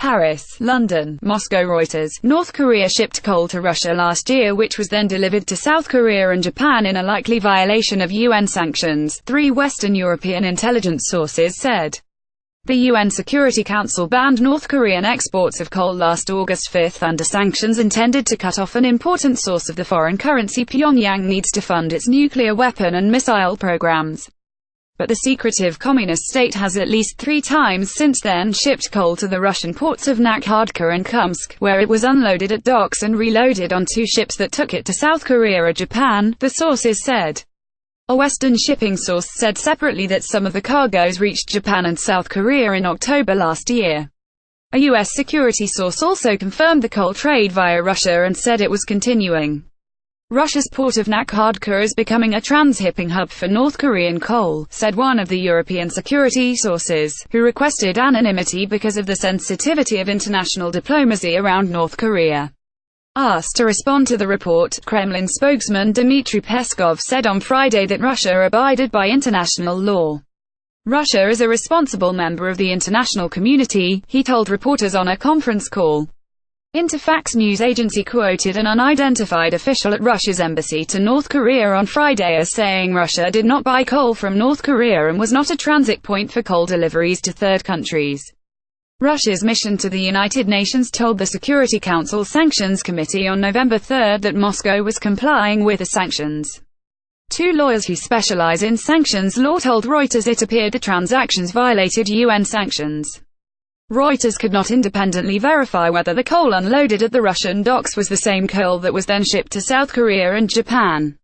Paris, London, Moscow. Reuters. North Korea shipped coal to Russia last year, which was then delivered to South Korea and Japan in a likely violation of UN sanctions, 3 Western European intelligence sources said. The UN Security Council banned North Korean exports of coal last August 5 under sanctions intended to cut off an important source of the foreign currency Pyongyang needs to fund its nuclear weapon and missile programs. But the secretive communist state has at least 3 times since then shipped coal to the Russian ports of Nakhodka and Kholmsk, where it was unloaded at docks and reloaded on 2 ships that took it to South Korea or Japan, the sources said. A Western shipping source said separately that some of the cargoes reached Japan and South Korea in October last year. A U.S. security source also confirmed the coal trade via Russia and said it was continuing. Russia's port of Nakhodka is becoming a transhipping hub for North Korean coal, said one of the European security sources, who requested anonymity because of the sensitivity of international diplomacy around North Korea. Asked to respond to the report, Kremlin spokesman Dmitry Peskov said on Friday that Russia abided by international law. Russia is a responsible member of the international community, he told reporters on a conference call. Interfax news agency quoted an unidentified official at Russia's embassy to North Korea on Friday as saying Russia did not buy coal from North Korea and was not a transit point for coal deliveries to third countries. Russia's mission to the United Nations told the Security Council Sanctions Committee on November 3 that Moscow was complying with the sanctions. 2 lawyers who specialize in sanctions law told Reuters it appeared the transactions violated UN sanctions. Reuters could not independently verify whether the coal unloaded at the Russian docks was the same coal that was then shipped to South Korea and Japan.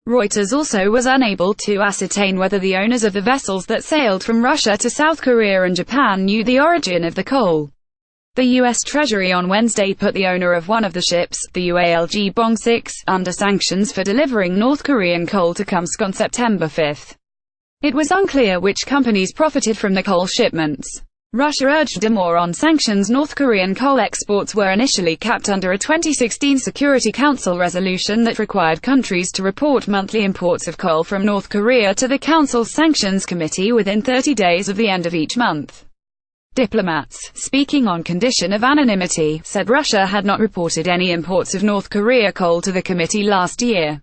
Reuters also was unable to ascertain whether the owners of the vessels that sailed from Russia to South Korea and Japan knew the origin of the coal. The U.S. Treasury on Wednesday put the owner of one of the ships, the UALG Bong 6, under sanctions for delivering North Korean coal to Kholmsk on September 5. It was unclear which companies profited from the coal shipments. Russia urged a more on sanctions. North Korean coal exports were initially capped under a 2016 Security Council resolution that required countries to report monthly imports of coal from North Korea to the Council's Sanctions Committee within 30 days of the end of each month. Diplomats, speaking on condition of anonymity, said Russia had not reported any imports of North Korea coal to the committee last year.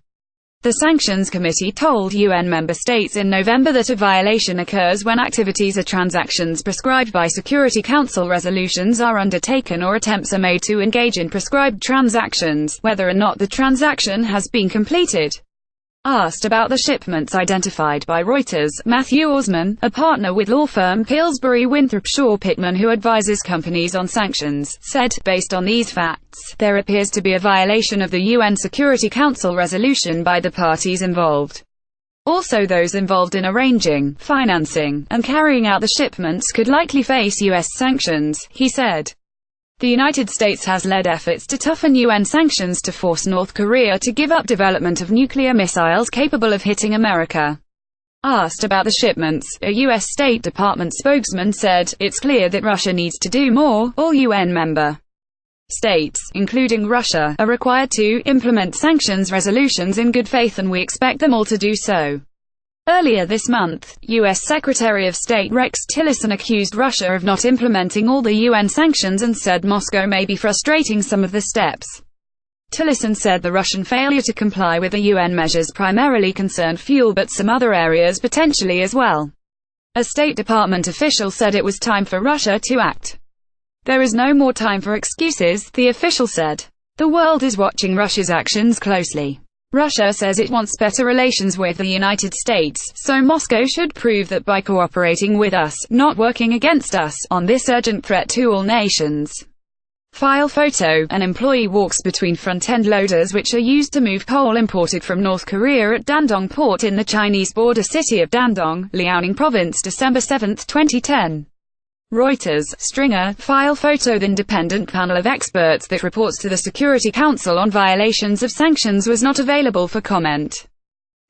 The Sanctions Committee told UN member states in November that a violation occurs when activities or transactions prescribed by Security Council resolutions are undertaken or attempts are made to engage in prescribed transactions, whether or not the transaction has been completed. Asked about the shipments identified by Reuters, Matthew Osman, a partner with law firm Pillsbury Winthrop Shaw Pittman who advises companies on sanctions, said, based on these facts, there appears to be a violation of the UN Security Council resolution by the parties involved. Also those involved in arranging, financing, and carrying out the shipments could likely face U.S. sanctions, he said. The United States has led efforts to toughen UN sanctions to force North Korea to give up development of nuclear missiles capable of hitting America. Asked about the shipments, a U.S. State Department spokesman said, "It's clear that Russia needs to do more. All UN member states, including Russia, are required to implement sanctions resolutions in good faith and we expect them all to do so." Earlier this month, U.S. Secretary of State Rex Tillerson accused Russia of not implementing all the UN sanctions and said Moscow may be frustrating some of the steps. Tillerson said the Russian failure to comply with the UN measures primarily concerned fuel but some other areas potentially as well. A State Department official said it was time for Russia to act. "There is no more time for excuses," the official said. "The world is watching Russia's actions closely. Russia says it wants better relations with the United States, so Moscow should prove that by cooperating with us, not working against us, on this urgent threat to all nations." File photo: an employee walks between front-end loaders which are used to move coal imported from North Korea at Dandong Port in the Chinese border city of Dandong, Liaoning Province, December 7, 2010. Reuters. Stringer. File photo: the independent panel of experts that reports to the Security Council on violations of sanctions was not available for comment.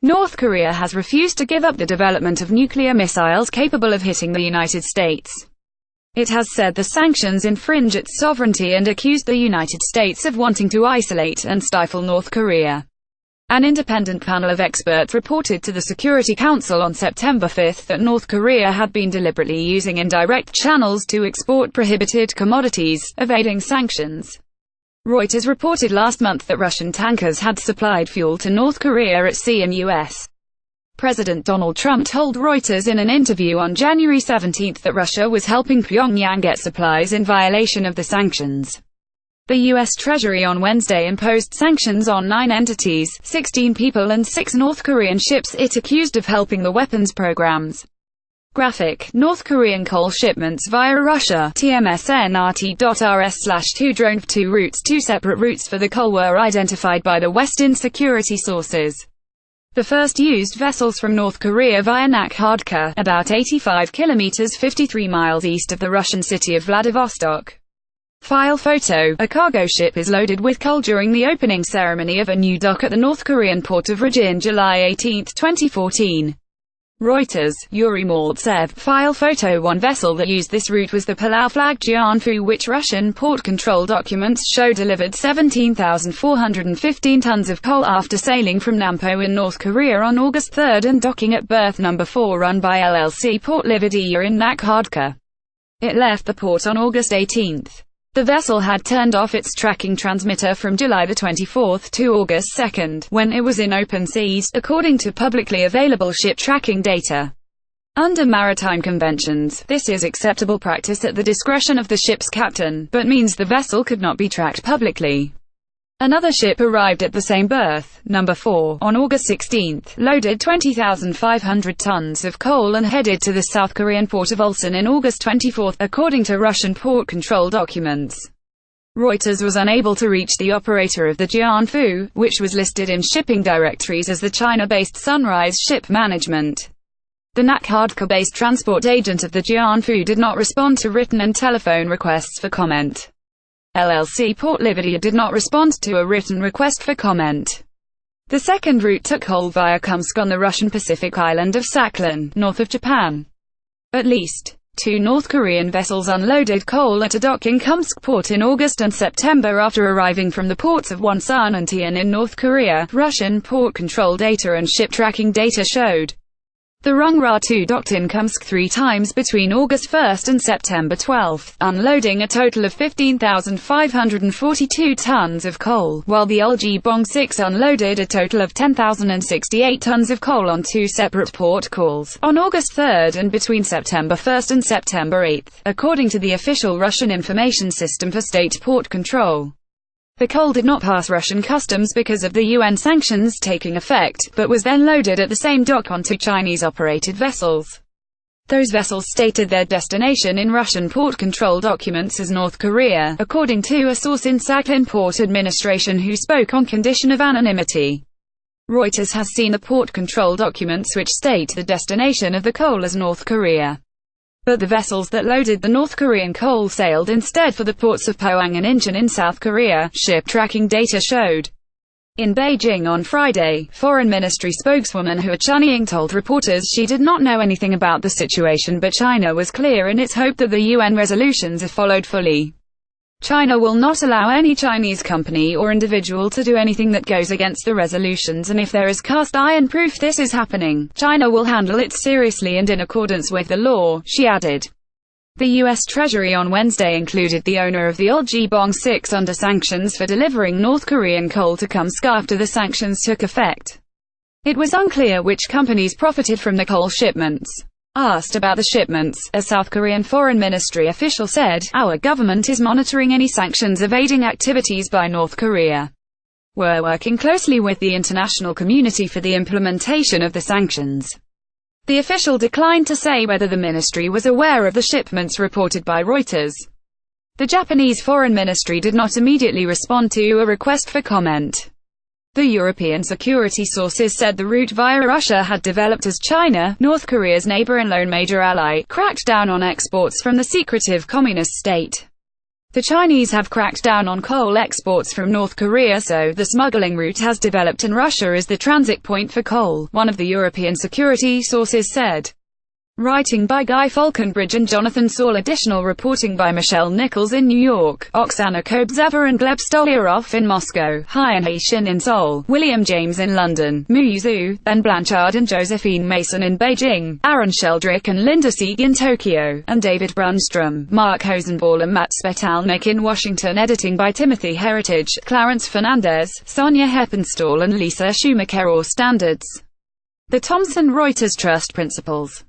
North Korea has refused to give up the development of nuclear missiles capable of hitting the United States. It has said the sanctions infringe its sovereignty and accused the United States of wanting to isolate and stifle North Korea. An independent panel of experts reported to the Security Council on September 5 that North Korea had been deliberately using indirect channels to export prohibited commodities, evading sanctions. Reuters reported last month that Russian tankers had supplied fuel to North Korea at sea, and U.S. President Donald Trump told Reuters in an interview on January 17 that Russia was helping Pyongyang get supplies in violation of the sanctions. The U.S. Treasury on Wednesday imposed sanctions on 9 entities, 16 people and 6 North Korean ships it accused of helping the weapons programs. Graphic: North Korean coal shipments via Russia, TMSNRT.RS/2 drone 2 routes. 2 separate routes for the coal were identified by the Western security sources. The first used vessels from North Korea via Nakhodka, about 85 kilometers 53 miles east of the Russian city of Vladivostok. File photo: a cargo ship is loaded with coal during the opening ceremony of a new dock at the North Korean port of Rajin, July 18, 2014. Reuters, Yuri Maltsev. File photo: one vessel that used this route was the Palau-flagged Jianfu, which Russian port control documents show delivered 17,415 tons of coal after sailing from Nampo in North Korea on August 3 and docking at berth number 4 run by LLC Port Livadia in Nakhodka. It left the port on August 18. The vessel had turned off its tracking transmitter from July 24 to August 2, when it was in open seas, according to publicly available ship tracking data. Under maritime conventions, this is acceptable practice at the discretion of the ship's captain, but means the vessel could not be tracked publicly. Another ship arrived at the same berth, number 4, on August 16, loaded 20,500 tons of coal and headed to the South Korean port of Ulsan in August 24, according to Russian port control documents. Reuters was unable to reach the operator of the Jianfu, which was listed in shipping directories as the China-based Sunrise Ship Management. The Nakhodka-based transport agent of the Jianfu did not respond to written and telephone requests for comment. LLC Port Livadia did not respond to a written request for comment. The second route took coal via Kholmsk on the Russian Pacific island of Sakhalin, north of Japan. At least 2 North Korean vessels unloaded coal at a dock in Kholmsk port in August and September after arriving from the ports of Wonsan and Tian in North Korea, Russian port control data and ship tracking data showed. The Rungra-2 docked in Kholmsk 3 times between August 1 and September 12, unloading a total of 15,542 tons of coal, while the Uljibong-6 unloaded a total of 10,068 tons of coal on 2 separate port calls, on August 3 and between September 1 and September 8, according to the official Russian information system for state port control. The coal did not pass Russian customs because of the UN sanctions taking effect, but was then loaded at the same dock onto Chinese-operated vessels. Those vessels stated their destination in Russian port control documents as North Korea, according to a source in Sakhalin Port Administration who spoke on condition of anonymity. Reuters has seen the port control documents which state the destination of the coal as North Korea. But the vessels that loaded the North Korean coal sailed instead for the ports of Pohang and Incheon in South Korea, ship tracking data showed. In Beijing on Friday, Foreign Ministry spokeswoman Hua Chunying told reporters she did not know anything about the situation, but China was clear in its hope that the UN resolutions are followed fully. China will not allow any Chinese company or individual to do anything that goes against the resolutions, and if there is cast iron proof this is happening, China will handle it seriously and in accordance with the law, she added. The U.S. Treasury on Wednesday included the owner of the Uljibong-6 under sanctions for delivering North Korean coal to Kholmsk after the sanctions took effect. It was unclear which companies profited from the coal shipments. Asked about the shipments, a South Korean Foreign Ministry official said, "Our government is monitoring any sanctions evading activities by North Korea. We're working closely with the international community for the implementation of the sanctions." The official declined to say whether the ministry was aware of the shipments reported by Reuters. The Japanese Foreign Ministry did not immediately respond to a request for comment. The European security sources said the route via Russia had developed as China, North Korea's neighbor and lone major ally, cracked down on exports from the secretive communist state. The Chinese have cracked down on coal exports from North Korea, so the smuggling route has developed and Russia is the transit point for coal, one of the European security sources said. Writing by Guy Falconbridge and Jonathan Saul. Additional reporting by Michelle Nichols in New York, Oksana Kobzeva and Gleb Stolyarov in Moscow, Haiyan Shin in Seoul, William James in London, Mu Zhu, Ben Blanchard and Josephine Mason in Beijing, Aaron Sheldrick and Linda Sieg in Tokyo, and David Brunstrom, Mark Hosenball and Matt Spetalnik in Washington. Editing by Timothy Heritage, Clarence Fernandez, Sonia Heppenstall and Lisa Schumacher. Standards. The Thomson Reuters Trust Principles.